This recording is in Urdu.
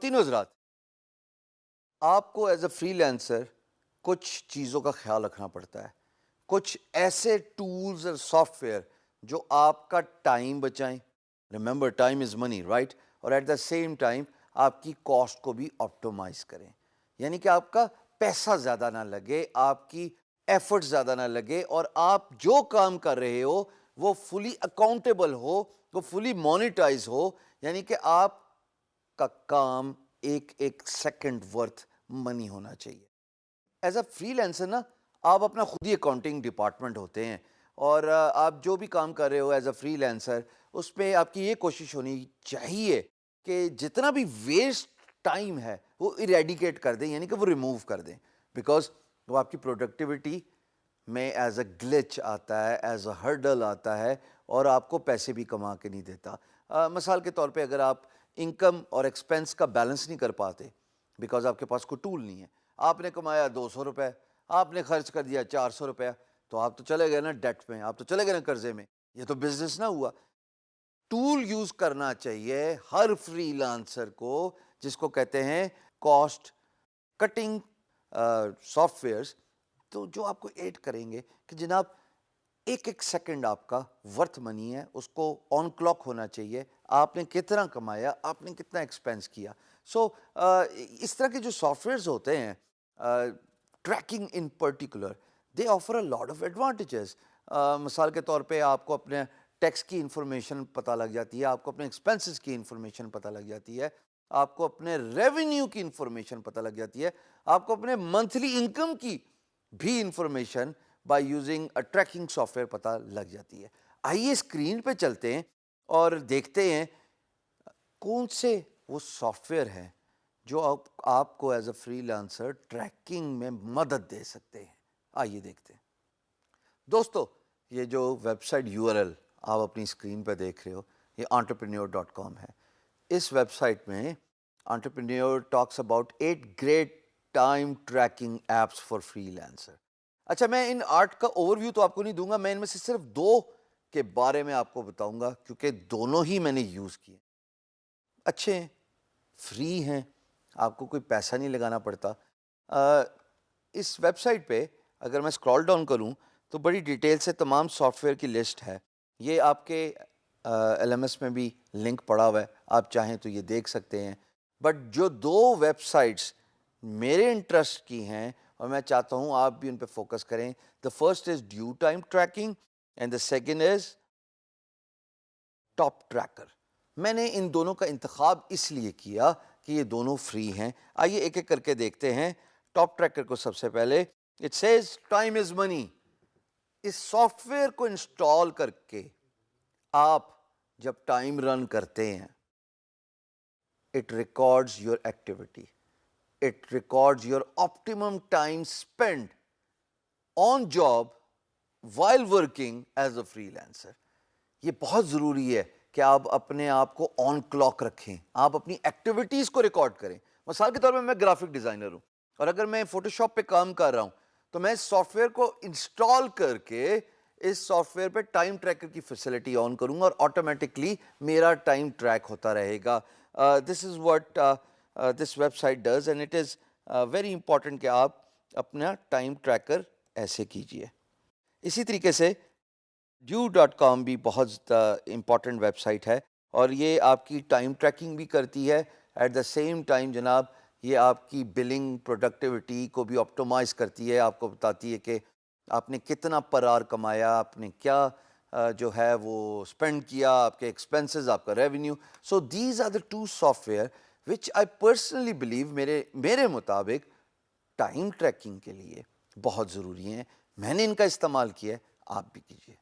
خواتین و حضرات، آپ کو ایز اے فری لینسر کچھ چیزوں کا خیال رکھنا پڑتا ہے. کچھ ایسے ٹولز اور سافٹ ویئر جو آپ کا ٹائم بچائیں. Remember time is money, right? اور ایٹ دا سیم ٹائم آپ کی کاسٹ کو بھی آپٹومائز کریں. یعنی کہ آپ کا پیسہ زیادہ نہ لگے، آپ کی ایفرٹ زیادہ نہ لگے، اور آپ جو کام کر رہے ہو وہ فلی اکاؤنٹیبل ہو، وہ فلی مانیٹائز ہو. یعنی کہ آپ کا کام ایک ایک سیکنڈ ورتھ منی ہونا چاہیے. ایز اے فری لینسر نا، آپ اپنا خود ہی اکاؤنٹنگ ڈپارٹمنٹ ہوتے ہیں، اور آپ جو بھی کام کر رہے ہو ایز اے فری لینسر، اس پہ آپ کی یہ کوشش ہونی چاہیے کہ جتنا بھی ویسٹ ٹائم ہے وہ ایریڈیکیٹ کر دیں، یعنی کہ وہ ریموو کر دیں. بیکاز وہ آپ کی پروڈکٹیوٹی میں ایز اے گلچ آتا ہے، ایز اے ہرڈل آتا ہے، اور آپ کو پیسے بھی کما کے نہیں دیتا. مثال کے طور پہ اگر آپ انکم اور ایکسپینس کا بیلنس نہیں کر پاتے بیکاز آپ کے پاس کوئی ٹول نہیں ہے، آپ نے کمایا 200 روپے، آپ نے خرچ کر دیا 400 روپے، تو آپ تو چلے گئے نا ڈیٹ میں، آپ تو چلے گئے نا قرضے میں. یہ تو بزنس نہ ہوا. ٹول یوز کرنا چاہیے ہر فری لانسر کو، جس کو کہتے ہیں کاسٹ کٹنگ سافٹ ویئرس، تو جو آپ کو ایڈ کریں گے کہ جناب ایک ایک سیکنڈ آپ کا ورتھ منی ہے، اس کو آن کلاک ہونا چاہیے. آپ نے کتنا کمایا، آپ نے کتنا ایکسپینس کیا. سو اس طرح کے جو سافٹ ویئرز ہوتے ہیں، tracking in particular, they offer a lot of advantages. مثال کے طور پہ آپ کو اپنے ٹیکس کی انفارمیشن پتہ لگ جاتی ہے، آپ کو اپنے ایکسپینسز کی انفارمیشن پتہ لگ جاتی ہے، آپ کو اپنے ریونیو کی انفارمیشن پتہ لگ جاتی ہے، آپ کو اپنے منتھلی انکم کی بھی information by using a tracking software پتہ لگ جاتی ہے. آئیے اسکرین پہ چلتے ہیں اور دیکھتے ہیں کون سے وہ سافٹ ویئر ہیں جو آپ کو as a freelancer tracking میں مدد دے سکتے ہیں. آئیے دیکھتے ہیں. دوستو، یہ جو ویب سائٹ URL آپ اپنی اسکرین پہ دیکھ رہے ہو، یہ entrepreneur.com ہے. اس ویب سائٹ میں entrepreneur talks about 8 great time tracking apps for freelancer. اچھا، میں ان 8 کا اوور ویو تو آپ کو نہیں دوں گا، میں ان میں سے صرف 2 کے بارے میں آپ کو بتاؤں گا، کیونکہ دونوں ہی میں نے یوز کیے. اچھے ہیں، فری ہیں، آپ کو کوئی پیسہ نہیں لگانا پڑتا. اس ویب سائٹ پہ اگر میں اسکرال ڈاؤن کروں تو بڑی ڈیٹیل سے تمام سافٹ ویئر کی لسٹ ہے. یہ آپ کے LMS میں بھی لنک پڑا ہوا ہے، آپ چاہیں تو یہ دیکھ سکتے ہیں. بٹ جو 2 ویب سائٹس میرے انٹرسٹ کی ہیں اور میں چاہتا ہوں آپ بھی ان پہ فوکس کریں، the first is due time tracking and the second is top tracker. میں نے ان دونوں کا انتخاب اس لیے کیا کہ یہ دونوں فری ہیں. آئیے ایک ایک کر کے دیکھتے ہیں. ٹاپ ٹریکر کو سب سے پہلے، it says time is money. اس سافٹ ویئر کو انسٹال کر کے آپ جب ٹائم رن کرتے ہیں، it records your activity, it records your optimum time spend on job while working as a freelancer. یہ بہت ضروری ہے کہ آپ اپنے آپ کو آن کلاک رکھیں، آپ اپنی ایکٹیویٹیز کو ریکارڈ کریں. مثال کے طور پہ میں گرافک ڈیزائنر ہوں، اور اگر میں فوٹو شاپ پہ کام کر رہا ہوں تو میں اس سافٹ ویئر کو انسٹال کر کے اس سافٹ ویئر پہ ٹائم ٹریکر کی فیسلٹی آن کروں گا، اور آٹومیٹکلی میرا ٹائم ٹریک ہوتا رہے گا. This is what this website does, and it is very important کہ آپ اپنا ٹائم ٹریکر ایسے کیجئے. اسی طریقے سے ڈیو.com بھی بہت امپورٹنٹ ویب سائٹ ہے، اور یہ آپ کی ٹائم ٹریکنگ بھی کرتی ہے. ایٹ دا سیم ٹائم جناب یہ آپ کی بلنگ پروڈکٹیوٹی کو بھی آپٹومائز کرتی ہے. آپ کو بتاتی ہے کہ آپ نے کتنا پر آور کمایا، آپ نے کیا جو ہے وہ اسپینڈ کیا، آپ کے ایکسپینسز، آپ کا revenue. So these are the 2 software which I personally believe, میرے مطابق ٹائم ٹریکنگ کے لیے بہت ضروری ہیں. میں نے ان کا استعمال کیا ہے، آپ بھی کیجیے.